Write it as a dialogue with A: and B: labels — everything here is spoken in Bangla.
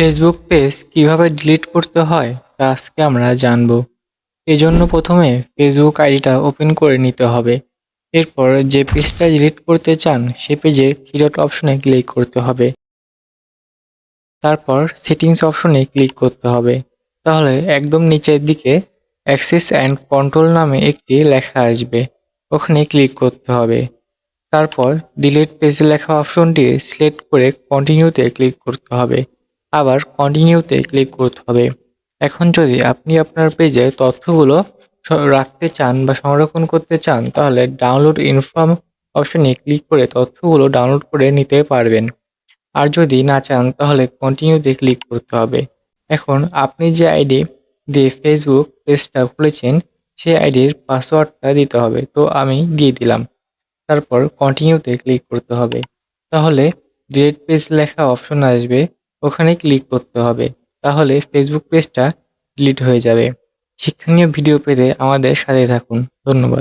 A: ফেসবুক পেজ কিভাবে ডিলিট করতে হয় তা আজকে আমরা জানব। এজন্য প্রথমে ফেসবুক আইডিটা ওপেন করে নিতে হবে। এরপর যে পেজটা ডিলিট করতে চান সে পেজের থ্রি ডট অপশনে ক্লিক করতে হবে। তারপর সেটিংস অপশনে ক্লিক করতে হবে। তাহলে একদম নিচের দিকে অ্যাক্সেস অ্যান্ড কন্ট্রোল নামে একটি লেখা আসবে, ওখানে ক্লিক করতে হবে। তারপর ডিলিট পেজ লেখা অপশনটি সিলেক্ট করে কন্টিনিউতে ক্লিক করতে হবে। আবার কন্টিনিউতে ক্লিক করতে হবে। এখন যদি আপনি আপনার পেজে তথ্যগুলো রাখতে চান বা সংরক্ষণ করতে চান তাহলে ডাউনলোড ইনফর্ম অপশনে ক্লিক করে তথ্যগুলো ডাউনলোড করে নিতে পারবেন। আর যদি না চান তাহলে কন্টিনিউতে ক্লিক করতে হবে। এখন আপনি যে আইডি দিয়ে ফেসবুক পেজটা খুলেছেন সেই আইডির পাসওয়ার্ডটা দিতে হবে, তো আমি দিয়ে দিলাম। তারপর কন্টিনিউতে ক্লিক করতে হবে। তাহলে ডিলিট পেজ লেখা অপশন আসবে, ওখানে ক্লিক করতে হবে। তাহলে ফেসবুক পেজটা ডিলিট হয়ে যাবে। শিক্ষণীয় ভিডিও পেতে আমাদের সাথে থাকুন। ধন্যবাদ।